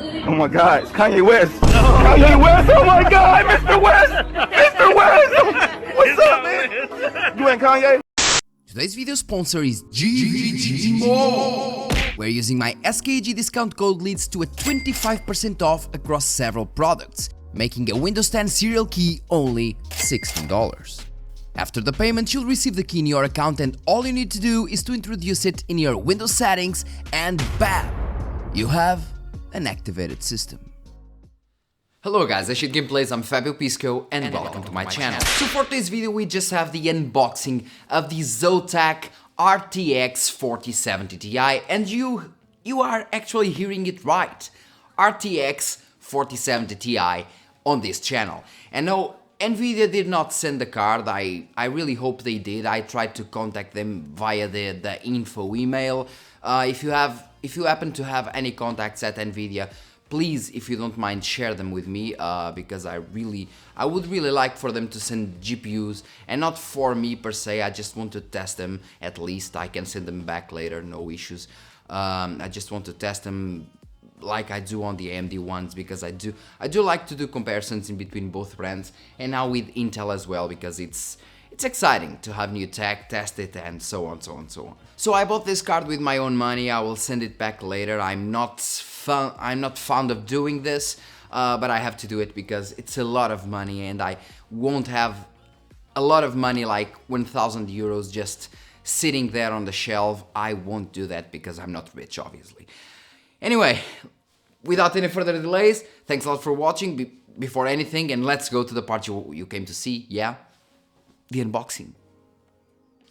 Oh my God, it's Kanye West. Kanye West, oh my God, Mr. West! Mr. West! What's up, man? You ain't Kanye? Today's video sponsor is GGG Mall, where using my SKG discount code leads to a 25% off across several products, making a Windows 10 serial key only $16. After the payment, you'll receive the key in your account, and all you need to do is to introduce it in your Windows settings, and bam! You have an activated system. Hello guys, I should Gameplays, I'm Fabio Pisco and welcome to my channel. So for today's video we just have the unboxing of the Zotac RTX 4070Ti, and you are actually hearing it right. RTX 4070Ti on this channel. And no, Nvidia did not send the card. I really hope they did. I tried to contact them via the info email. If you happen to have any contacts at Nvidia, please, if you don't mind, share them with me, because I would really like for them to send GPUs, and not for me per se. I just want to test them. At least I can send them back later, no issues. I just want to test them like I do on the AMD ones, because I do like to do comparisons in between both brands, and now with Intel as well, because it's exciting to have new tech, test it, and so on. So I bought this card with my own money. I will send it back later. I'm not fond of doing this, but I have to do it because it's a lot of money, and I won't have a lot of money like 1,000 euros just sitting there on the shelf. I won't do that because I'm not rich, obviously. Anyway, without any further delays, thanks a lot for watching. Before anything, and let's go to the part you came to see, yeah? The unboxing.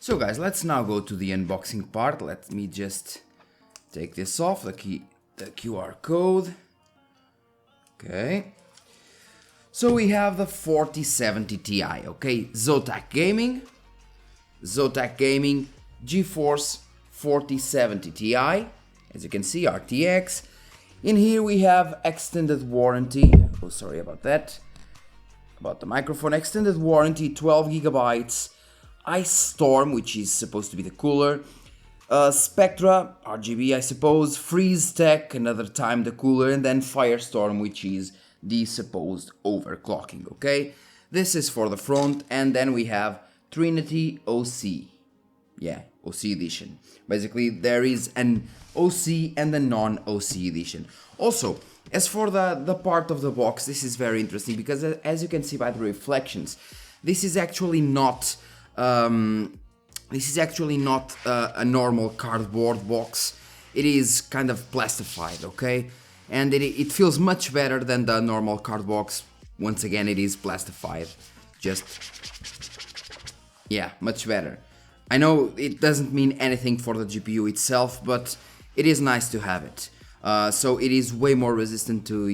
So guys, let's now go to the unboxing part. Let me just take this off, the QR code. Okay. So we have the 4070Ti, okay? Zotac Gaming, GeForce 4070Ti. As you can see, RTX. In here we have extended warranty. Oh, sorry about that. About the microphone. Extended warranty, 12 gigabytes. Ice Storm, which is supposed to be the cooler. Spectra, RGB, I suppose. Freeze Tech, another time the cooler. And then Firestorm, which is the supposed overclocking, okay? This is for the front. And then we have Trinity OC. Yeah, OC edition. Basically, there is an OC and a non-OC edition. Also, as for the part of the box, this is very interesting because, as you can see by the reflections, this is actually not a normal cardboard box. It is kind of plastified, okay? And it feels much better than the normal card box. Once again, it is plastified. Just, yeah, much better. I know it doesn't mean anything for the GPU itself, but it is nice to have it. So it is way more resistant to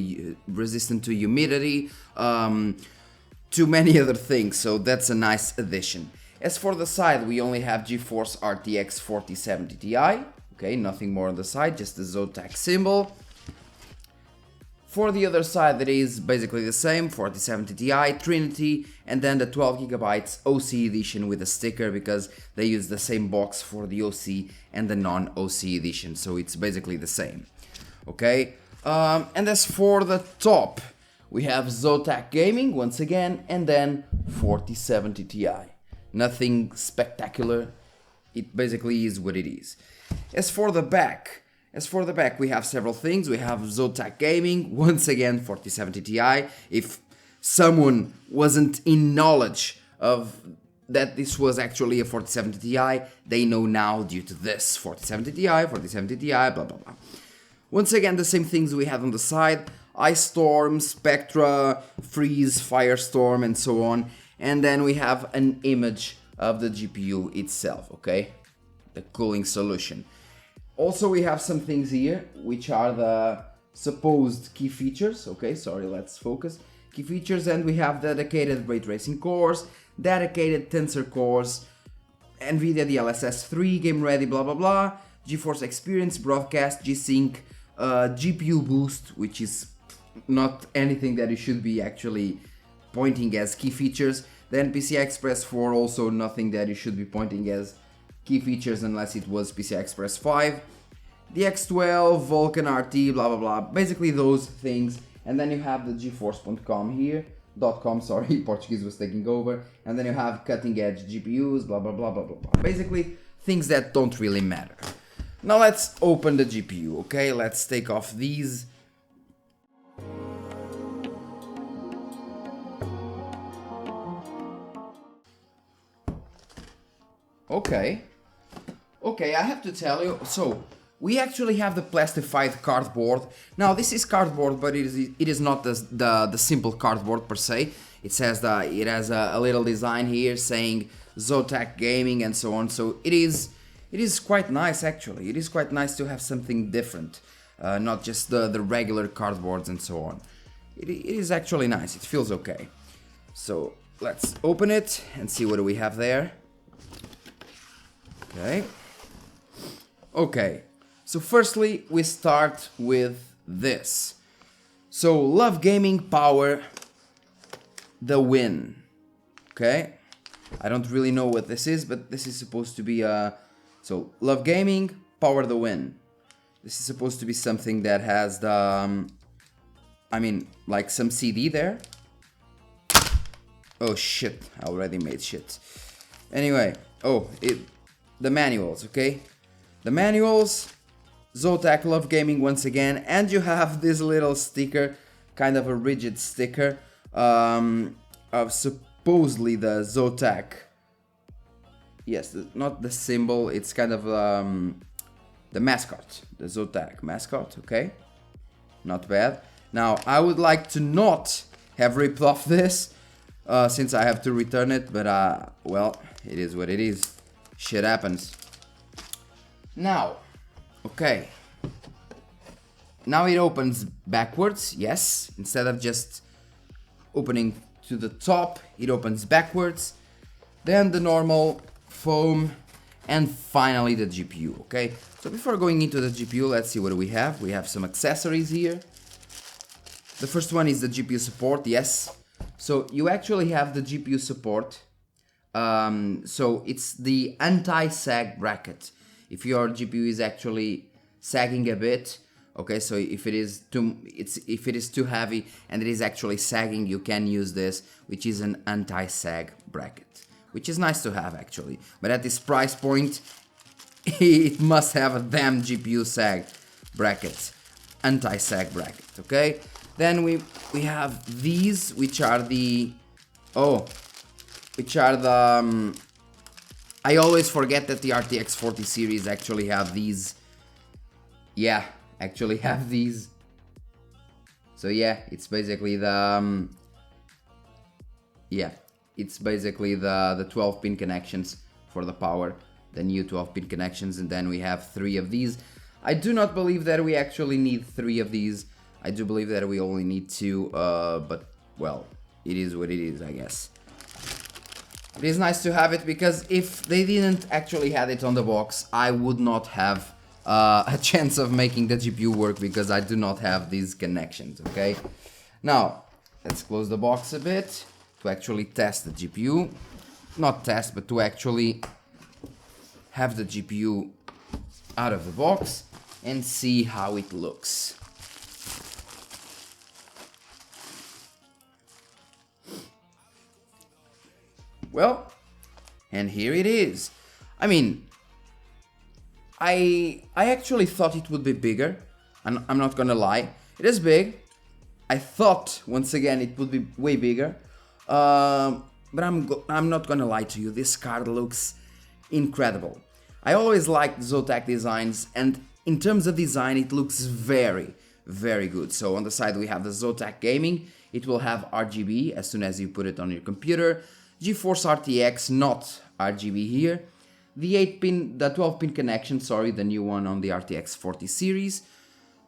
humidity, to many other things. So that's a nice addition. As for the side, we only have GeForce RTX 4070Ti. Okay, nothing more on the side, just the Zotac symbol. For the other side, it is basically the same, 4070Ti, Trinity, and then the 12 gigabytes OC edition with a sticker, because they use the same box for the OC and the non-OC edition, so it's basically the same. Okay, and as for the top, we have Zotac Gaming once again, and then 4070Ti. Nothing spectacular, it basically is what it is. As for the back, we have several things. We have Zotac Gaming, once again 4070Ti. If someone wasn't in knowledge of that this was actually a 4070Ti, they know now due to this 4070Ti, blah blah blah. Once again, the same things we have on the side: Ice Storm, Spectra, Freeze, Firestorm, and so on. And then we have an image of the GPU itself, okay? The cooling solution. Also, we have some things here, which are the supposed key features. Okay, sorry, let's focus. Key features, and we have dedicated ray tracing cores, dedicated tensor cores, Nvidia DLSS 3, game ready, blah blah blah, GeForce Experience, broadcast, G-Sync, GPU boost, which is not anything that you should be actually pointing as key features. Then PCI Express 4, also nothing that you should be pointing as key features unless it was PCI Express 5. the X12, Vulkan RT, blah blah blah, basically those things. And then you have the GeForce.com here, .com, sorry, Portuguese was taking over. And then you have cutting edge GPUs, blah blah blah blah blah blah. Basically things that don't really matter. Now let's open the GPU, okay? Let's take off these. Okay, I have to tell you, so we actually have the plastified cardboard. Now this is cardboard, but it is not the simple cardboard per se. It says that it has a little design here saying Zotac Gaming and so on. So it is quite nice actually. It is quite nice to have something different, not just the regular cardboards and so on. It is actually nice. It feels okay. So let's open it and see what do we have there. Okay, so firstly we start with this. So Love Gaming Power the Win. Okay, I don't really know what this is, but this is supposed to be so Love Gaming Power the Win. This is supposed to be something that has the I mean, like some CD there. Oh shit, I already made shit. Anyway, the manuals, okay? The manuals, Zotac Love Gaming once again, and you have this little sticker, kind of a rigid sticker, of supposedly the Zotac. Yes, not the symbol, it's kind of the mascot, the Zotac mascot, okay? Not bad. Now, I would like to not have ripped off this, since I have to return it, but well, it is what it is. Shit happens. Now, okay. Now it opens backwards, yes. Instead of just opening to the top, it opens backwards. Then the normal foam, and finally the GPU, okay? So before going into the GPU, let's see what do we have. We have some accessories here. The first one is the GPU support, yes. So you actually have the GPU support. So it's the anti-sag bracket. If your GPU is actually sagging a bit, okay, so if it is too heavy and it is actually sagging, you can use this, which is an anti-sag bracket, which is nice to have actually. But at this price point, it must have a damn GPU sag bracket, anti-sag bracket, okay? Then we have these, which are the I always forget that the RTX 40 series actually have these. Yeah, actually have these. So yeah, it's basically the it's basically the 12-pin connections for the power, the new 12-pin connections, and then we have 3 of these. I do not believe that we actually need 3 of these. I do believe that we only need 2, but well, it is what it is, I guess. It is nice to have it because if they didn't actually have it on the box, I would not have a chance of making the GPU work because I do not have these connections, okay? Now, let's close the box a bit to actually test the GPU. Not test, but to actually have the GPU out of the box and see how it looks. Well, and here it is. I mean, I actually thought it would be bigger. I'm not gonna lie. It is big. I thought, once again, it would be way bigger. But I'm not gonna lie to you. This card looks incredible. I always liked Zotac designs, and in terms of design, it looks very, very good. So on the side we have the Zotac Gaming. It will have RGB as soon as you put it on your computer. GeForce RTX, not RGB here. The 12-pin connection, sorry, the new one on the RTX 40 series,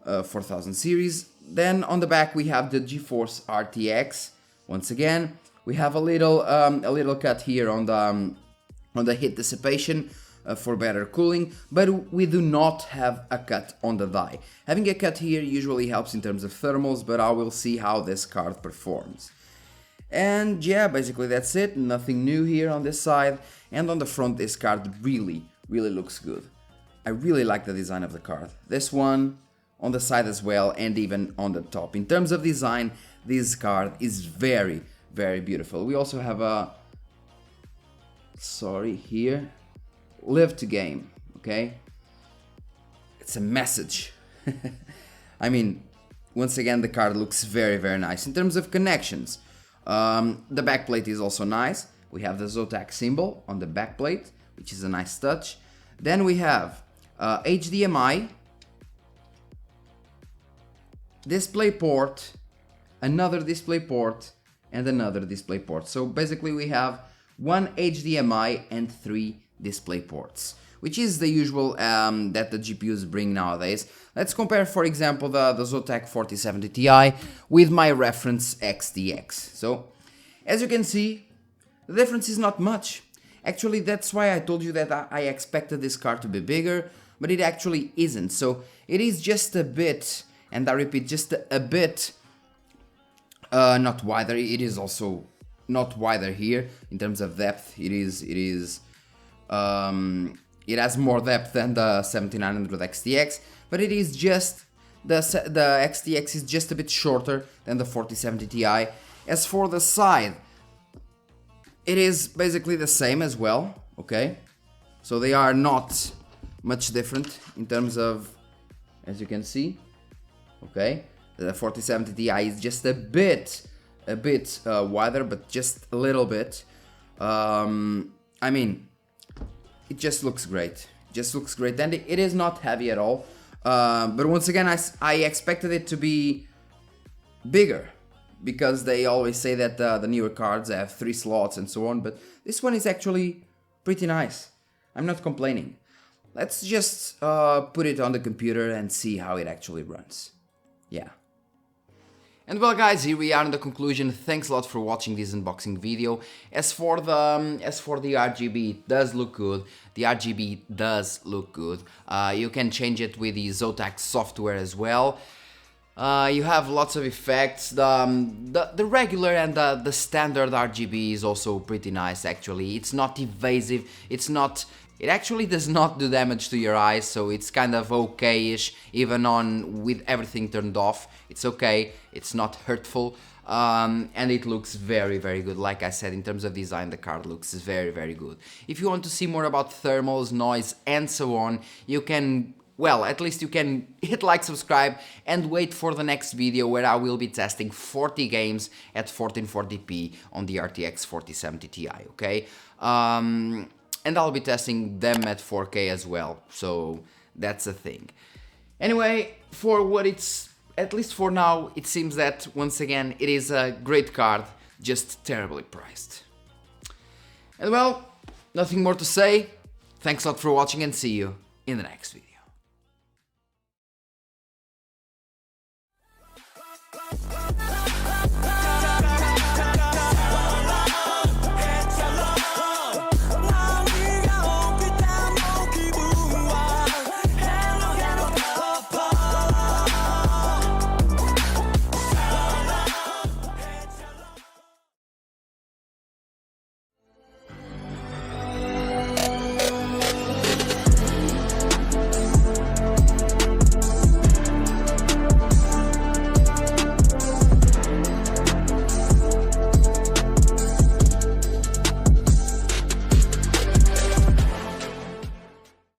4000 series. Then on the back we have the GeForce RTX. Once again, we have a little cut here on the heat dissipation for better cooling, but we do not have a cut on the die. Having a cut here usually helps in terms of thermals, but I will see how this card performs. And yeah, basically that's it. Nothing new here on this side. And on the front, this card really, really looks good. I really like the design of the card. This one on the side as well, and even on the top. In terms of design, this card is very, very beautiful. We also have a, here, live to game, okay? It's a message. I mean, once again, the card looks very, very nice. In terms of connections, the backplate is also nice. We have the Zotac symbol on the backplate, which is a nice touch. Then we have HDMI, display port, another display port, and another display port. So basically we have one HDMI and 3 display ports, which is the usual that the GPUs bring nowadays. Let's compare, for example, the Zotac 4070Ti with my reference XTX. So, as you can see, the difference is not much. Actually, that's why I told you that I expected this card to be bigger, but it actually isn't. So, it is just a bit, and I repeat, just a bit not wider. It is also not wider here in terms of depth. It has more depth than the 7900 XTX, but it is just the XTX is just a bit shorter than the 4070 Ti. As for the side, it is basically the same as well, okay? So they are not much different in terms of, as you can see, okay? The 4070 Ti is just a bit wider, but just a little bit. I mean, it just looks great. And it is not heavy at all. But once again, I expected it to be bigger, because they always say that the newer cards have 3 slots and so on, but this one is actually pretty nice. I'm not complaining. Let's just put it on the computer and see how it actually runs. Yeah. And well guys, here we are in the conclusion. Thanks a lot for watching this unboxing video. As for the RGB, it does look good. The RGB does look good. You can change it with the Zotac software as well. You have lots of effects. The regular and the standard RGB is also pretty nice actually. It's not invasive, it actually does not do damage to your eyes, so it's kind of okay-ish, even with everything turned off. It's okay, it's not hurtful, and it looks very, very good. Like I said, in terms of design, the card looks very, very good. If you want to see more about thermals, noise, and so on, you can, well, at least you can hit like, subscribe, and wait for the next video where I will be testing 40 games at 1440p on the RTX 4070 Ti, okay? And I'll be testing them at 4K as well, so that's a thing. Anyway, for what it's, at least for now, it seems that, once again, it is a great card, just terribly priced. And well, nothing more to say. Thanks a lot for watching and see you in the next video.